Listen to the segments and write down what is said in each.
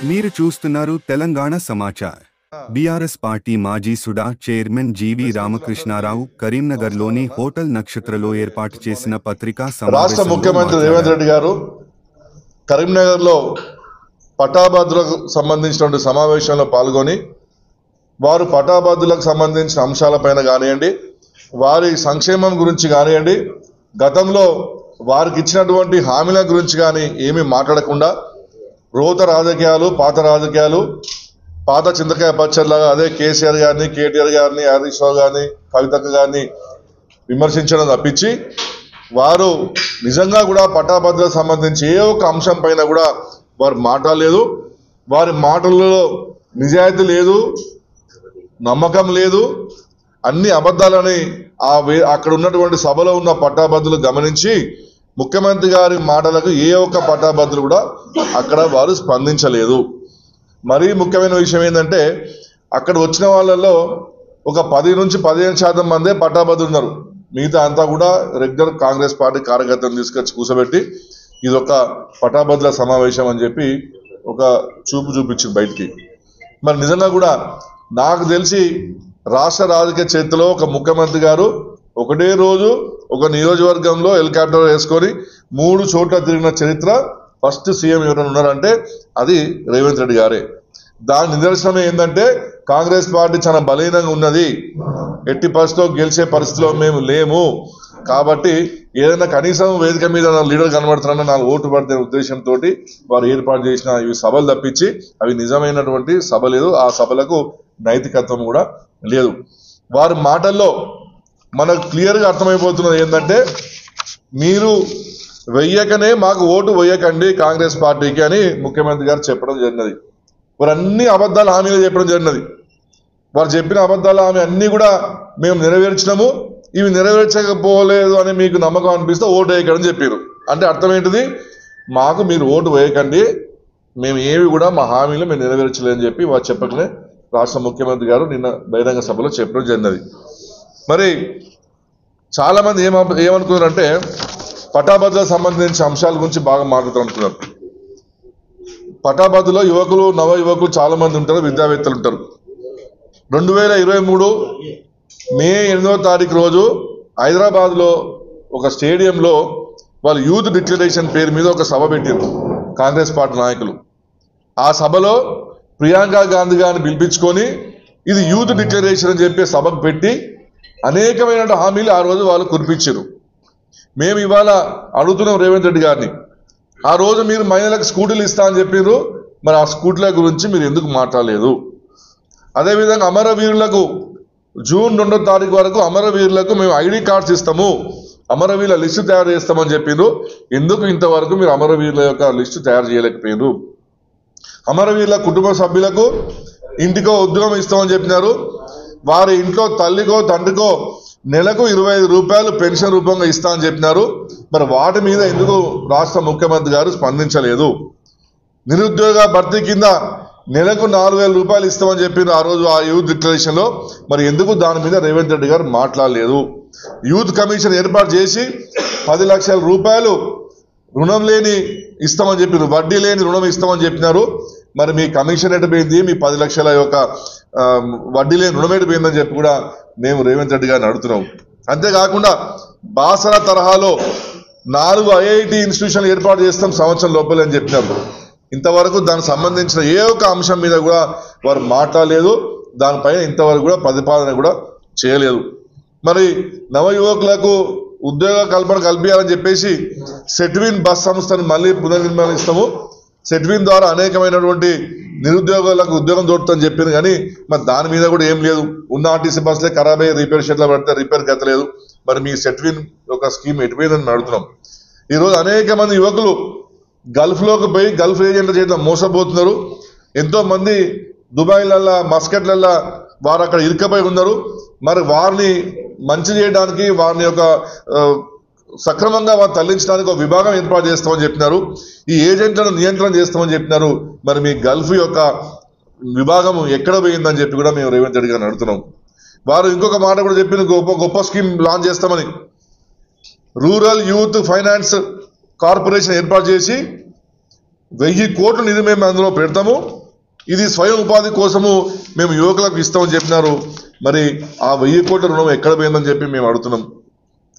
మీరు చూస్తున్నారు Telangana Samachar. BRS party మాజీ సుడా చైర్మన్ జీవీ రామకృష్ణారావు కరీంనగర్లోని హోటల్ నక్షత్రలో ఏర్పాటు చేసిన పత్రికా రాష్ట్ర సమావేశంలో ముఖ్యమంత్రి రేవంత్ రెడ్డి గారు కరీంనగర్లో పటాభద్రులకు సంబంధించిన సమావేశంలో పాల్గొని వారు పటాభద్రులకు సంబంధించిన అంశాలపైన కానివ్వండి, వారి సంక్షేమం గురించి కానివ్వండి, గతంలో వారికి ఇచ్చినటువంటి హామీల గురించి కానీ ఏమీ మాట్లాడకుండా రోత రాజకీయాలు, పాత చింతకాయ పచ్చడిలాగా అదే కేసీఆర్ గారిని, కేటీఆర్ గారిని, హరీష్ రావు గారిని, కవితక్క గారిని విమర్శించడం తప్పించి వారు నిజంగా కూడా పటాభద్రులకు సంబంధించి ఏ ఒక్క అంశం పైన కూడా వారు మాట్లాడలేదు. వారి మాటలలో నిజాయితీ లేదు, నమ్మకం లేదు, అన్ని అబద్ధాలని అక్కడ ఉన్నటువంటి సభలో ఉన్న పట్టాభద్రులు గమనించి ముఖ్యమంత్రి గారి మాటలకు ఏ ఒక్క పట్టాభద్రులు కూడా అక్కడ వారు స్పందించలేదు. మరీ ముఖ్యమైన విషయం ఏంటంటే అక్కడ వచ్చిన వాళ్ళల్లో ఒక 10 నుంచి 15% మందే పట్టాభద్రులు ఉన్నారు. మిగతా అంతా కూడా రెగ్యులర్ కాంగ్రెస్ పార్టీ కార్యకర్తలను తీసుకొచ్చి కూర్చోబెట్టి ఇది ఒక పట్టాభద్రుల సమావేశం అని చెప్పి ఒక చూపించింది బయటికి. మరి నిజంగా కూడా నాకు తెలిసి రాష్ట్ర రాజకీయ చరిత్రలో ఒక ముఖ్యమంత్రి గారు ఒకటే రోజు ఒక నియోజకవర్గంలో హెలికాప్టర్ వేసుకొని 3 చోట్ల తిరిగిన చరిత్ర ఫస్ట్ సీఎం ఎవరైనా ఉన్నారంటే అది రేవంత్ రెడ్డి గారే. దాని నిదర్శనం ఏంటంటే కాంగ్రెస్ పార్టీ చాలా బలహీనంగా ఉన్నది, ఎట్టి పరిస్థితిలో గెలిచే పరిస్థితిలో మేము లేము, కాబట్టి ఏదైనా కనీసం వేదిక మీద లీడర్ కనబడుతున్నారని 4 ఓటు పడితే ఉద్దేశంతో వారు ఏర్పాటు చేసిన ఇవి సభలు తప్పించి అవి నిజమైనటువంటి సభ లేదు, ఆ సభలకు నైతికత్వం కూడా లేదు. వారి మాటల్లో మనకు క్లియర్గా అర్థమైపోతున్నది ఏంటంటే మీరు వెయ్యకనే మాకు ఓటు వేయకండి కాంగ్రెస్ పార్టీకి అని ముఖ్యమంత్రి గారు చెప్పడం జరిగినది. వారు అన్ని అబద్ధాల హామీలు చెప్పడం జరిగినది. వారు చెప్పిన అబద్ధాల హామీ అన్నీ కూడా మేము నెరవేర్చినాము, ఇవి నెరవేర్చకపోలేదు అని మీకు నమ్మకం అనిపిస్తే ఓటు వేయకండి చెప్పారు. అంటే అర్థం ఏంటిది, మాకు మీరు ఓటు వేయకండి, మేము ఏవి కూడా మా హామీలు మేము నెరవేర్చలేదని చెప్పి వారు చెప్పకనే రాష్ట్ర ముఖ్యమంత్రి గారు నిన్న బహిరంగ సభలో చెప్పడం జరిగినది. మరి చాలామంది ఏమనుకున్నారంటే పటాభద్రులకు సంబంధించిన అంశాల గురించి బాగా మాట్లాడుతున్నారు. పటాభద్రులో యువకులు, నవ యువకులు చాలా మంది ఉంటారు, విద్యావేత్తలు ఉంటారు. 2023 మే 8వ తారీఖు రోజు హైదరాబాద్లో ఒక స్టేడియంలో వాళ్ళు యూత్ డిక్లరేషన్ పేరు మీద ఒక సభ పెట్టారు కాంగ్రెస్ పార్టీ నాయకులు. ఆ సభలో ప్రియాంక గాంధీ గారిని పిలిపించుకొని ఇది యూత్ డిక్లరేషన్ అని చెప్పి సభకు పెట్టి అనేకమైన హామీలు ఆ రోజు వాళ్ళు కురిపించారు. మేము ఇవాళ అడుగుతున్నాం రేవంత్ రెడ్డి గారిని, ఆ రోజు మీరు మహిళలకు స్కూటీలు ఇస్తా అని చెప్పారు, మరి ఆ స్కూటీల గురించి మీరు ఎందుకు మాట్లాడలేదు? అదేవిధంగా అమరవీరులకు జూన్ 2వ తారీఖు వరకు అమరవీరులకు మేము ఐడి కార్డ్స్ ఇస్తాము, అమరవీరుల లిస్టు తయారు చేస్తామని చెప్పారు, ఎందుకు ఇంతవరకు మీరు అమరవీరుల యొక్క లిస్టు తయారు చేయలేకపోయారు? అమరవీరుల కుటుంబ సభ్యులకు ఇంటికో ఉద్యోగం ఇస్తామని చెప్పినారు, వారి ఇంట్లో తల్లికో తండ్రికో నెలకు 25 రూపాయలు పెన్షన్ రూపంగా ఇస్తా అని చెప్పినారు, మరి వాటి మీద ఎందుకు రాష్ట్ర ముఖ్యమంత్రి గారు స్పందించలేదు? నిరుద్యోగ భర్తీ కింద నెలకు 4,000 రూపాయలు ఇస్తామని చెప్పిన ఆ రోజు ఆ యూత్ డిక్లరేషన్లో, మరి ఎందుకు దాని మీద రేవంత్ రెడ్డి గారు మాట్లాడలేదు? యూత్ కమిషన్ ఏర్పాటు చేసి 10 లక్షల రూపాయలు రుణం లేని ఇస్తామని చెప్పారు, వడ్డీ లేని రుణం ఇస్తామని చెప్పినారు, మరి మీ కమిషన్ ఎటుపోయింది, మీ 10 లక్షల యొక్క వడ్డీ లేని రుణం ఎటుపోయిందని చెప్పి కూడా మేము రేవంత్ రెడ్డి గారిని అడుగుతున్నాం. అంతేకాకుండా బాసర తరహాలో 4 ఐఐటి ఇన్స్టిట్యూషన్లు ఏర్పాటు చేస్తాం సంవత్సరం లోపలే అని చెప్పినారు. ఇంతవరకు దానికి సంబంధించిన ఏ ఒక్క అంశం మీద కూడా వారు మాట్లాడలేదు, దానిపైన ఇంతవరకు కూడా ప్రతిపాదన కూడా చేయలేదు. మరి నవ యువకులకు ఉద్యోగ కల్పన కల్పించాలని చెప్పేసి సెట్విన్ బస్ సంస్థను మళ్ళీ పునర్నిర్మాణిస్తాము, సెట్విన్ ద్వారా అనేకమైనటువంటి నిరుద్యోగులకు ఉద్యోగం దొరుకుతుందని చెప్పింది, కానీ మరి దాని మీద కూడా ఏం లేదు. ఉన్న ఆర్టీసీ బస్సులే ఖరాబ్ అయ్యి రిపేర్ షెడ్లో పడితే రిపేర్ గతలేదు, మరి మీ సెట్విన్ ఒక స్కీమ్ ఎటుపోయిందని అడుగుతున్నాం. ఈరోజు అనేక మంది యువకులు గల్ఫ్లోకి పోయి గల్ఫ్ ఏజెంట్ల చేత మోసపోతున్నారు. ఎంతోమంది దుబాయ్లల్లా మస్కట్లల్లా వారు అక్కడ ఇరుకపోయి ఉన్నారు. మరి వారిని మంచి చేయడానికి, వారిని యొక్క సక్రమంగా వారు తరలించడానికి ఒక విభాగం ఏర్పాటు చేస్తామని చెప్పినారు, ఈ ఏజెంట్లను నియంత్రణ చేస్తామని చెప్పినారు. మరి మీ గల్ఫ్ యొక్క విభాగం ఎక్కడ పోయిందని చెప్పి కూడా మేము రేవంత్ రెడ్డి గారిని అడుగుతున్నాం. వారు ఇంకొక మాట కూడా చెప్పిన గొప్ప స్కీమ్ లాంచ్ చేస్తామని, రూరల్ యూత్ ఫైనాన్స్ కార్పొరేషన్ ఏర్పాటు చేసి 1000 కోట్ల నిధి మేము అందులో పెడతాము, ఇది స్వయం ఉపాధి కోసము మేము యువకులకు ఇస్తామని చెప్పినారు. మరి ఆ 1000 కోట్ల రుణం ఎక్కడ పోయిందని చెప్పి మేము అడుగుతున్నాం.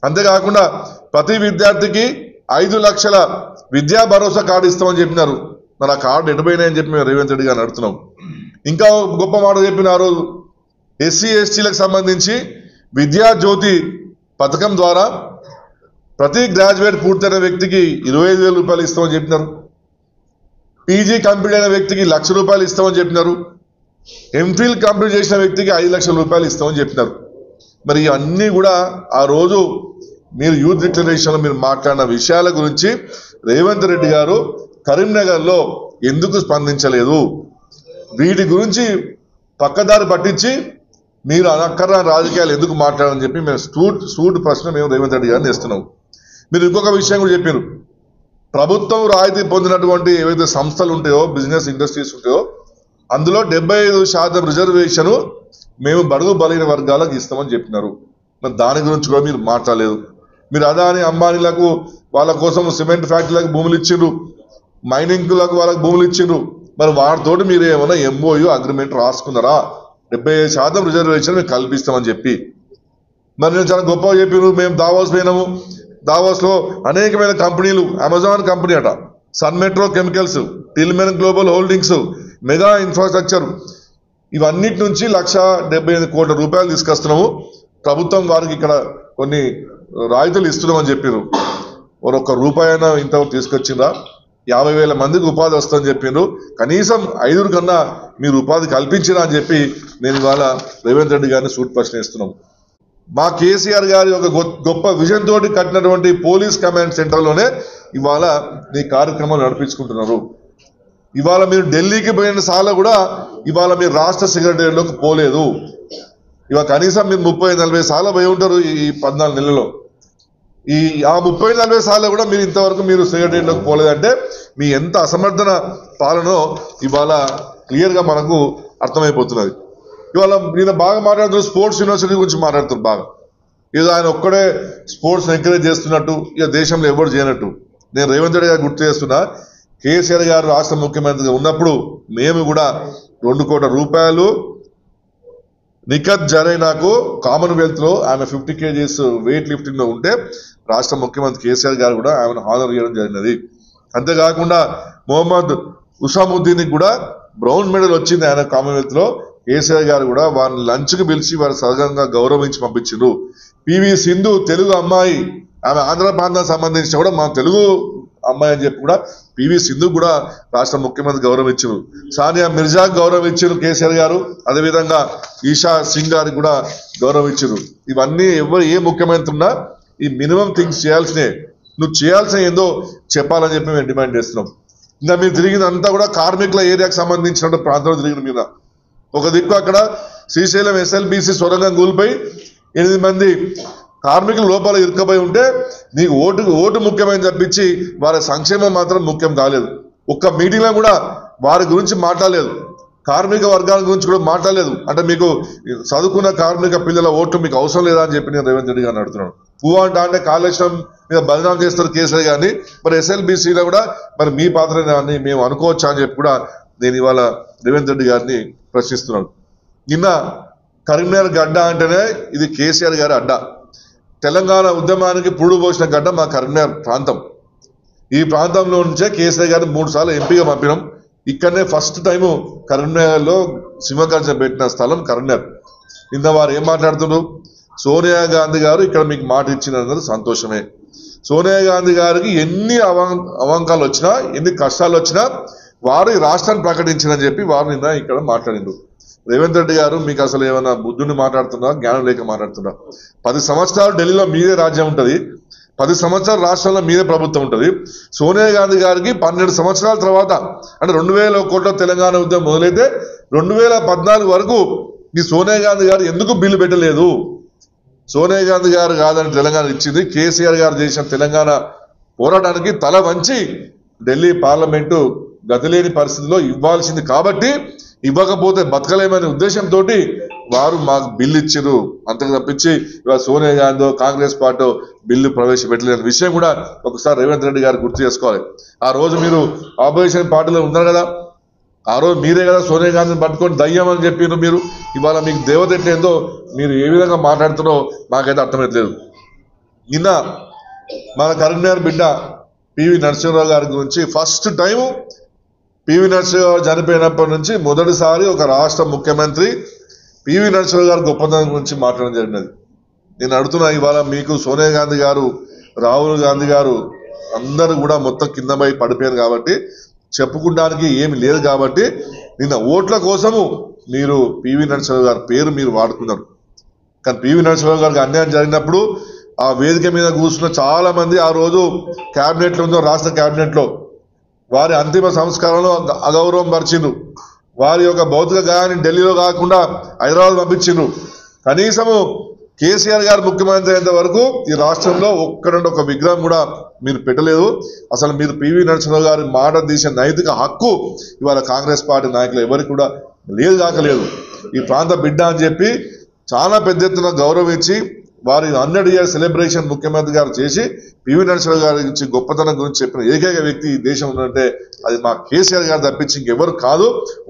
అంతేకాకుండా ప్రతి విద్యార్థికి 5 లక్షల విద్యా భరోసా కార్డు ఇస్తామని చెప్పినారు. మరి ఆ కార్డు ఎటుపోయినాయని చెప్పి మేము రేవంత్ రెడ్డి గారిని అడుగుతున్నాం. ఇంకా గొప్ప మాట చెప్పిన ఆ రోజు ఎస్సీ ఎస్టీలకు సంబంధించి విద్యా జ్యోతి పథకం ద్వారా ప్రతి గ్రాడ్యుయేట్ పూర్తయిన వ్యక్తికి 25,000 రూపాయలు ఇస్తామని చెప్పినారు. పీజీ కంప్లీట్ అయిన వ్యక్తికి 1,00,000 రూపాయలు ఇస్తామని చెప్పినారు. ఎంఫిల్ కంప్లీట్ చేసిన వ్యక్తికి 5 లక్షల రూపాయలు ఇస్తామని చెప్పినారు. మరి ఇవన్నీ కూడా ఆ రోజు మీరు యూత్ డిక్లరేషన్లో మీరు మాట్లాడిన విషయాల గురించి రేవంత్ రెడ్డి గారు కరీంనగర్లో ఎందుకు స్పందించలేదు? వీటి గురించి పక్కదారి పట్టించి మీరు అనక్కర రాజకీయాలు ఎందుకు మాట్లాడాలని చెప్పి మేము సూట్ ప్రశ్న మేము రేవంత్ రెడ్డి గారిని ఇస్తున్నాం. మీరు ఇంకొక విషయం కూడా చెప్పారు. ప్రభుత్వం రాయితీ పొందినటువంటి ఏవైతే సంస్థలు ఉంటాయో, బిజినెస్ ఇండస్ట్రీస్ ఉంటాయో, అందులో 75% రిజర్వేషన్ మేము బడుగు బలైన వర్గాలకు ఇస్తామని చెప్పినారు. మరి దాని గురించి కూడా మీరు మాట్లాడలేదు. మీరు అదాని అంబానీలకు వాళ్ళ కోసం సిమెంట్ ఫ్యాక్టరీలకు భూములు ఇచ్చిండ్రు, మైనింగ్లకు వాళ్ళకు భూములు ఇచ్చిండ్రు. మరి వాటితోటి మీరు ఏమైనా MOU అగ్రిమెంట్ రాసుకున్నారా? 75% రిజర్వేషన్ మేము కల్పిస్తామని చెప్పి. మరి నేను చాలా గొప్పగా చెప్పినారు. మేము దావోస్ పోయినాము. దావోస్లో అనేకమైన కంపెనీలు, అమెజాన్ కంపెనీ అట, Sun Metro Chemicals, Tilman Global Holdings, Mega Infrastructure, ఇవన్నిటి నుంచి 1,75 కోట్ల రూపాయలు తీసుకొస్తున్నాము. ప్రభుత్వం వారికి ఇక్కడ కొన్ని రాయితీలు ఇస్తున్నామని చెప్పారు. ఒక్క రూపాయి అయినా ఇంతవరకు తీసుకొచ్చిందా? 50,000 మందికి ఉపాధి వస్తుందని చెప్పిండ్రు. కనీసం 5 కన్నా మీరు ఉపాధి కల్పించినా అని చెప్పి నేను ఇవాళ రేవంత్ రెడ్డి గారిని సూట్ ప్రశ్న ఇస్తున్నాం. మా కేసీఆర్ గారి ఒక గొప్ప విజన్ తోటి కట్టినటువంటి పోలీస్ కమాండ్ సెంటర్లోనే ఇవాళ ఈ కార్యక్రమాలు నడిపించుకుంటున్నారు. ఇవాళ మీరు ఢిల్లీకి పోయిన సార్లు కూడా ఇవాళ మీరు రాష్ట్ర సెక్రటరీలోకి పోలేదు. ఇవాళ కనీసం మీరు 30-40 సార్లు పోయి ఉంటారు ఈ 14 నెలల్లో. ఆ 30-40 సార్లు కూడా మీరు ఇంతవరకు మీరు సెక్రటరీలోకి పోలేదంటే మీ ఎంత అసమర్థన పాలనో ఇవాళ క్లియర్గా మనకు అర్థమైపోతున్నది. ఇవాళ నేను బాగా మాట్లాడుతున్నారు, స్పోర్ట్స్ యూనివర్సిటీ గురించి మాట్లాడుతున్నారు బాగా. ఏదో ఆయన ఒక్కడే స్పోర్ట్స్ ఎంకరేజ్ చేస్తున్నట్టు, ఇక దేశంలో ఎవరు చేయనట్టు. నేను రేవంత్ రెడ్డి గారు గుర్తు చేస్తున్నా, కేసీఆర్ గారు రాష్ట్ర ముఖ్యమంత్రిగా ఉన్నప్పుడు మేము కూడా 2 కోట్ల రూపాయలు నిఖత్ జరైనాకు కామన్వెల్త్లో ఆమె 50 kgs వెయిట్ లిఫ్టింగ్లో ఉంటే రాష్ట్ర ముఖ్యమంత్రి కేసీఆర్ గారు కూడా ఆమెను హానర్ చేయడం జరిగినది. అంతేకాకుండా మొహమ్మద్ ఉసాముద్దీన్కి కూడా బ్రౌన్ మెడల్ వచ్చింది ఆయన కామన్వెల్త్లో. కేసీఆర్ గారు కూడా వారిని లంచ్కి పిలిచి వారు సహజంగా గౌరవించి పంపించారు. PV సింధు తెలుగు అమ్మాయి, ఆమె ఆంధ్ర ప్రాంతానికి సంబంధించిన కూడా మా తెలుగు అమ్మాయి అని చెప్పి కూడా PV సింధు కూడా రాష్ట్ర ముఖ్యమంత్రి గౌరవం ఇచ్చారు. సానియా మిర్జాకు గౌరవం ఇచ్చారు కేసీఆర్ గారు. అదేవిధంగా ఈషా సింగ్ గారికి కూడా గౌరవం ఇచ్చారు. ఇవన్నీ ఏ ముఖ్యమంత్రి ఉన్నా ఈ మినిమం థింగ్స్ చేయాల్సినే. నువ్వు చేయాల్సిన ఏందో చెప్పాలని చెప్పి మేము డిమాండ్ చేస్తున్నాం. ఇంకా మీరు తిరిగిందంతా కూడా కార్మికుల ఏరియాకి సంబంధించిన ప్రాంతంలో తిరిగిన మీద ఒక దిక్కు అక్కడ శ్రీశైలం SLBC సొరంగం కూలిపోయి 8 మంది కార్మికులు లోపల ఇరుక్కుపోయి ఉంటే నీకు ఓటు ముఖ్యమని తప్పించి వారి సంక్షేమం మాత్రం ముఖ్యం కాలేదు. ఒక్క మీటింగ్లో కూడా వారి గురించి మాట్లాడలేదు, కార్మిక వర్గాల గురించి కూడా మాట్లాడలేదు. అంటే మీకు చదువుకున్న కార్మిక పిల్లల ఓట్లు మీకు అవసరం లేదా అని చెప్పి నేను రేవంత్ రెడ్డి గారిని అడుగుతున్నాను. పువ్వు అంటే కాళేశ్వరం మీద బదనాం చేస్తారు కేసీఆర్ గారిని, మరి SLBCలో కూడా మరి మీ పాత్ర అని మేము అనుకోవచ్చా అని చెప్పి కూడా నేను ఇవాళ రేవంత్ రెడ్డి గారిని ప్రశ్నిస్తున్నాను. నిన్న కరీంనగర్ గడ్డ అంటేనే ఇది కేసీఆర్ గారి అడ్డ. తెలంగాణ ఉద్యమానికి పురుడు పోసిన గడ్డ మా కరీంనగర్ ప్రాంతం. ఈ ప్రాంతంలో నుంచే కేసీఆర్ గారిని 3 సార్లు ఎంపీగా పంపినాం. ఇక్కడనే ఫస్ట్ టైము కరీంనగర్లో సింహగర్జన పెట్టిన స్థలం కరీంనగర్. నిన్న వారు ఏం మాట్లాడుతున్నారు? సోనియా గాంధీ గారు ఇక్కడ మీకు మాట ఇచ్చినందుకు సంతోషమే. సోనియా గాంధీ గారికి ఎన్ని అవంకాలు వచ్చినా, ఎన్ని కష్టాలు వచ్చినా వారు ఈ రాష్ట్రాన్ని ప్రకటించినని చెప్పి వారు నిన్న ఇక్కడ మాట్లాడిండ్రు. రేవంత్ రెడ్డి గారు మీకు అసలు ఏమైనా బుద్ధుని మాట్లాడుతున్నా, జ్ఞానం లేక మాట్లాడుతున్నా? 10 సంవత్సరాలు ఢిల్లీలో మీదే రాజ్యం ఉంటుంది, 10 సంవత్సరాలు రాష్ట్రంలో మీదే ప్రభుత్వం ఉంటుంది. సోనియా గాంధీ గారికి 12 సంవత్సరాల తర్వాత అంటే 2000 కోట్ల తెలంగాణ ఉద్యమం మొదలైతే 2014 వరకు ఈ సోనియా గాంధీ గారు ఎందుకు బిల్లు పెట్టలేదు? సోనియా గాంధీ గారు కాదని తెలంగాణ ఇచ్చింది, కేసీఆర్ గారు చేసిన తెలంగాణ పోరాటానికి తల వంచి ఢిల్లీ పార్లమెంటు గతిలేని పరిస్థితిలో ఇవ్వాల్సింది కాబట్టి ఇవ్వకపోతే బతకలేమనే ఉద్దేశంతో వారు మాకు బిల్లు ఇచ్చారు. అంతకు తప్పించి ఇవాళ సోనియా గాంధీ కాంగ్రెస్ పార్టీ బిల్లు ప్రవేశపెట్టలేని విషయం కూడా ఒకసారి రేవంత్ రెడ్డి గారు గుర్తు చేసుకోవాలి. ఆ రోజు మీరు ఆపోజిషన్ పార్టీలో ఉన్నారు కదా, ఆ రోజు మీరే కదా సోనియా గాంధీని పట్టుకొని దయ్యం అని చెప్పారు మీరు. ఇవాళ మీకు దేవత ఎట్లేందో మీరు ఏ విధంగా మాట్లాడుతున్నారో మాకైతే అర్థమవుతలేదు. నిన్న మన కరీంనగర్ బిడ్డ పివి నరసింహరావు గారి గురించి ఫస్ట్ టైం పివి నరసింహరావు చనిపోయినప్పటి నుంచి మొదటిసారి ఒక రాష్ట్ర ముఖ్యమంత్రి పివి నరసింహరావు గారి గొప్పతనం గురించి మాట్లాడడం జరిగినది. నేను అడుగుతున్నా, ఇవాళ మీకు సోనియా గాంధీ గారు, రాహుల్ గాంధీ గారు అందరూ కూడా మొత్తం కింద పడిపోయారు కాబట్టి చెప్పుకోవడానికి ఏమి లేదు కాబట్టి నిన్న ఓట్ల కోసము మీరు పివి నరసింహరావు గారి పేరు మీరు వాడుకున్నారు. కానీ పివి నరసింహరావు గారికి అన్యాయం జరిగినప్పుడు ఆ వేదిక మీద కూర్చున్న చాలా మంది ఆ రోజు క్యాబినెట్లో ఉందో రాష్ట్ర క్యాబినెట్లో వారి అంతిమ సంస్కారంలో అగౌరవం పరిచిండ్రు. వారి యొక్క భౌతిక గాయాన్ని ఢిల్లీలో కాకుండా హైదరాబాద్ పంపించిండ్రు. కనీసము కేసీఆర్ గారు ముఖ్యమంత్రి అయినంత వరకు ఈ రాష్ట్రంలో ఒక్కడంటే ఒక విగ్రహం కూడా మీరు పెట్టలేదు. అసలు మీరు పివి నరసింహరావు గారి మాట తీసే నైతిక హక్కు ఇవాళ కాంగ్రెస్ పార్టీ నాయకులు ఎవరికి కూడా లేదు కాకలేదు. ఈ ప్రాంత బిడ్డ అని చెప్పి చాలా పెద్ద ఎత్తున గౌరవించి వారి 100 years సెలబ్రేషన్ ముఖ్యమంత్రి గారు చేసి పివి నరసింహరావు గారి గురించి గొప్పతనం గురించి చెప్పిన ఏకైక వ్యక్తి ఈ దేశం ఉందంటే అది మా కేసీఆర్ గారు తప్పించి ఇంకెవరు కాదు.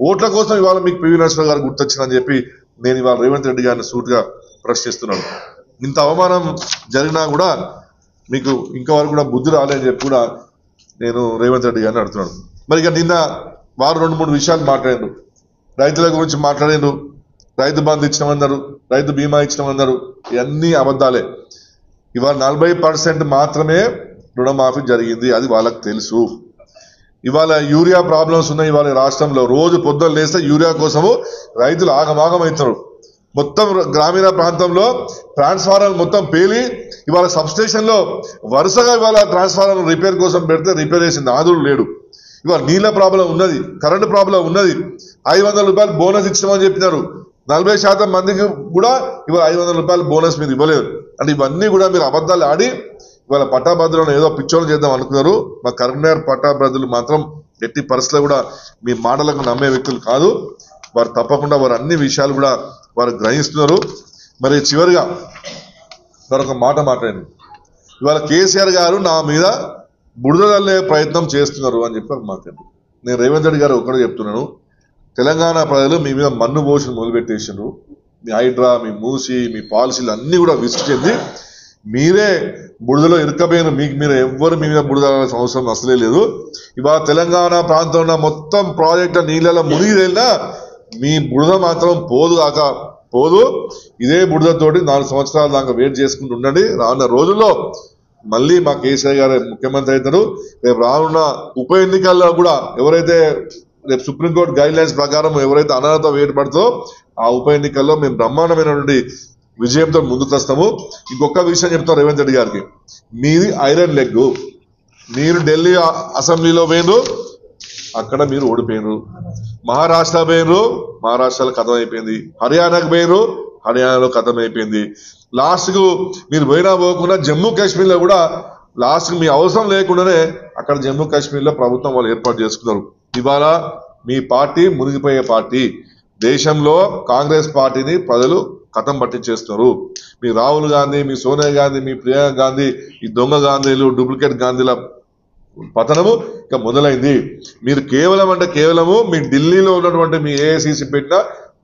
ఓట్ల కోసం ఇవాళ మీకు పివి నరసింహరావు గారు గుర్తొచ్చిందని చెప్పి నేను ఇవాళ రేవంత్ రెడ్డి గారిని సూటిగా ప్రశ్నిస్తున్నాను. ఇంత అవమానం జరిగినా కూడా మీకు ఇంకవరకు కూడా బుద్ధి రాలేదని చెప్పి కూడా నేను రేవంత్ రెడ్డి గారిని అడుగుతున్నాను. మరి ఇక నిన్న వారు 2-3 విషయాలు మాట్లాడారు. రైతుల గురించి మాట్లాడారు, రైతు బంధు ఇచ్చినామన్నారు, రైతు బీమా ఇచ్చినామన్నారు. ఇవన్నీ అబద్ధాలే. ఇవాళ 40% మాత్రమే రుణమాఫీ జరిగింది, అది వాళ్ళకి తెలుసు. ఇవాళ యూరియా ప్రాబ్లమ్స్ ఉన్నాయి ఇవాళ రాష్ట్రంలో. రోజు పొద్దున్న లేస్తే యూరియా కోసము రైతులు ఆగమాగమవుతున్నారు. మొత్తం గ్రామీణ ప్రాంతంలో ట్రాన్స్ఫార్మర్ మొత్తం పేలి ఇవాళ సబ్స్టేషన్ లో వరుసగా ఇవాళ ట్రాన్స్ఫార్మర్ రిపేర్ కోసం పెడితే రిపేర్ చేసిన నాదుడు లేడు. ఇవాళ నీళ్ళ ప్రాబ్లం ఉన్నది, కరెంటు ప్రాబ్లం ఉన్నది. 500 రూపాయలు బోనస్ ఇచ్చినామని చెప్పినారు. 40% మందికి కూడా ఇవాళ 500 రూపాయలు బోనస్ మీరు ఇవ్వలేదు. అంటే ఇవన్నీ కూడా మీరు అబద్ధాలు ఆడి ఇవాళ పట్టాభద్రులను ఏదో పిచ్చోలు చేద్దాం అనుకున్నారు. మా కరీంనగర్ పట్టాభద్రులు మాత్రం ఎట్టి పరిస్థితుల్లో కూడా మీ మాటలకు నమ్మే వ్యక్తులు కాదు. వారు తప్పకుండా వారు అన్ని విషయాలు కూడా వారు గ్రహిస్తున్నారు. మరి చివరిగా మరొక మాట మాట్లాడింది. ఇవాళ కేసీఆర్ గారు నా మీద బురద చల్లే ప్రయత్నం చేస్తున్నారు అని చెప్పి మాట్లాడు. నేను రేవంత్ రెడ్డి గారు ఒక్కడే చెప్తున్నాను, తెలంగాణ ప్రజలు మీ మీద మన్ను పోషణ మొదలుపెట్టేసారు. మీ హైడ్రా, మీ మూసి, మీ పాలసీలు అన్నీ కూడా విసుగు చెంది మీరే బురదలో ఇరుక్కపోయిన మీకు మీరు ఎవ్వరు మీ మీద బురద అవసరం అసలే లేదు. ఇవాళ తెలంగాణ ప్రాంతంలో మొత్తం ప్రాజెక్టుల నీళ్ళలో మునిగి తేలినా మీ బురద మాత్రం పోదు. ఇదే బురదతోటి 4 సంవత్సరాల దాకా వెయిట్ చేసుకుంటూ ఉండండి. రానున్న రోజుల్లో మళ్ళీ మా కేసీఆర్ గారు ముఖ్యమంత్రి అవుతారు. రేపు రానున్న ఉప ఎన్నికల్లో కూడా ఎవరైతే రేపు సుప్రీంకోర్టు గైడ్ లైన్స్ ప్రకారం ఎవరైతే అనర్హత వేయబడుతుందో ఆ ఉప ఎన్నికల్లో మేము బ్రహ్మాండమైనటువంటి విజయంతో ముందుకు వస్తాము. ఇంకొక విషయం చెప్తాం రేవంత్ రెడ్డి గారికి, మీది ఐరన్ లెగ్. మీరు ఢిల్లీ అసెంబ్లీలో పోయినరు, అక్కడ మీరు ఓడిపోయినరు. మహారాష్ట్ర పోయినరు, మహారాష్ట్రలో కథం అయిపోయింది. హర్యానాకు పోయినరు, హర్యానాలో కథం అయిపోయింది. లాస్ట్కు మీరు పోయినా పోకుండా జమ్మూ కాశ్మీర్లో కూడా లాస్ట్కు మీ అవసరం లేకుండానే అక్కడ జమ్మూ కాశ్మీర్లో ప్రభుత్వం వాళ్ళు ఏర్పాటు చేసుకున్నారు. ఇవాళ మీ పార్టీ మునిగిపోయే పార్టీ. దేశంలో కాంగ్రెస్ పార్టీని ప్రజలు కథం పట్టించేస్తున్నారు. మీ రాహుల్ గాంధీ, మీ సోనియా గాంధీ, మీ ప్రియాంక గాంధీ, ఈ దొంగ గాంధీలు, డూప్లికేట్ గాంధీల పతనము ఇక మొదలైంది. మీరు కేవలము మీ ఢిల్లీలో ఉన్నటువంటి మీ ఏఐసిసి పెట్టిన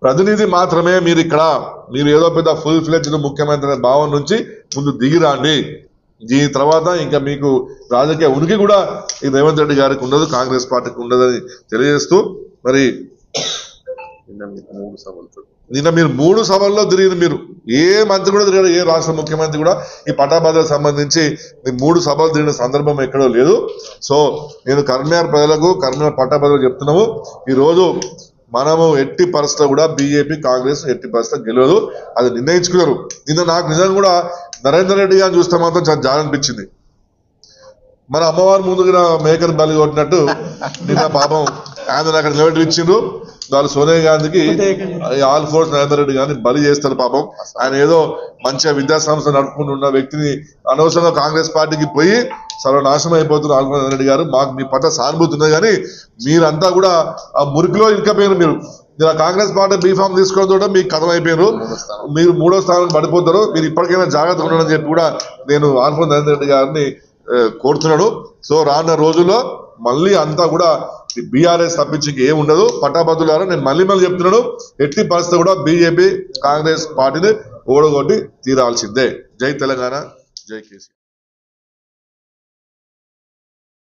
ప్రతినిధి మాత్రమే. మీరు ఏదో పెద్ద ఫుల్ ఫ్లెడ్జ్డ్ ముఖ్యమంత్రి భావం నుంచి ముందు దిగిరాండి. దీని తర్వాత ఇంకా మీకు రాజకీయ ఉనికి కూడా ఈ రేవంత్ రెడ్డి గారికి ఉండదు, కాంగ్రెస్ పార్టీకి ఉండదని తెలియజేస్తూ, మరి నిన్న మీరు 3 సభల్లో తిరిగిన మీరు ఏ మంత్రి కూడా తిరిగారు, ఏ రాష్ట్ర ముఖ్యమంత్రి కూడా ఈ పట్టాభద్రకు సంబంధించి 3 సభలు తిరిగిన సందర్భం ఎక్కడో లేదు. సో నేను కరీంనగర్ ప్రజలకు, కరీంనగర్ పట్టాభద్రకు చెప్తున్నాము, ఈ రోజు మనము ఎట్టి పరిస్థితుల్లో కూడా బీజేపీ కాంగ్రెస్ ఎట్టి పరిస్థితుల్లో గెలవదు, అది నిర్ణయించుకున్నారు. నిన్న నాకు నిజంగా కూడా నరేందర్ రెడ్డి గారిని చూస్తే మాత్రం చాలా జాలి అనిపించింది. మన అమ్మవారి ముందుగా మేకర్ బలి కొట్టినట్టు నిన్న పాపం ఆయన అక్కడ నిలబెట్టి ఇచ్చిండ్రు. వాళ్ళు సోనియా గాంధీకి ఆల్ ఫోర్స్ నరేందర్ రెడ్డి గారిని బలి చేస్తారు. పాపం ఆయన ఏదో మంచిగా విద్యాసంస్థ నడుపుకుంటున్న వ్యక్తిని అనవసరంగా కాంగ్రెస్ పార్టీకి పోయి సర్వనాశనం అయిపోతున్న ఆల్ ఫోర్స్ రెడ్డి గారు. మాకు మీ పట్ల సానుభూతి ఉన్నది, కానీ మీరంతా కూడా ఆ మురికిలో ఇరుకపోయారు. మీరు కాంగ్రెస్ పార్టీ బీఫామ్ తీసుకోవడంతో మీకు కథం అయిపోయారు. మీరు 3వ స్థానానికి పడిపోతారు. మీరు ఇప్పటికైనా జాగ్రత్తగా ఉండని చెప్పి కూడా నేను ఆల్ ఫోర్స్ నరేందర్ రెడ్డి గారిని కోరుతున్నాడు. సో రానున్న రోజుల్లో మళ్ళీ అంతా కూడా బీఆర్ఎస్ తప్పించి ఏం ఉండదు. పట్టాభద్రులారా నేను మళ్ళీ చెప్తున్నాను, ఎట్టి పరిస్థితి కూడా బీజేపీ కాంగ్రెస్ పార్టీని ఓడగొట్టి తీరాల్సిందే. జై తెలంగాణ, జై కేసీఆర్.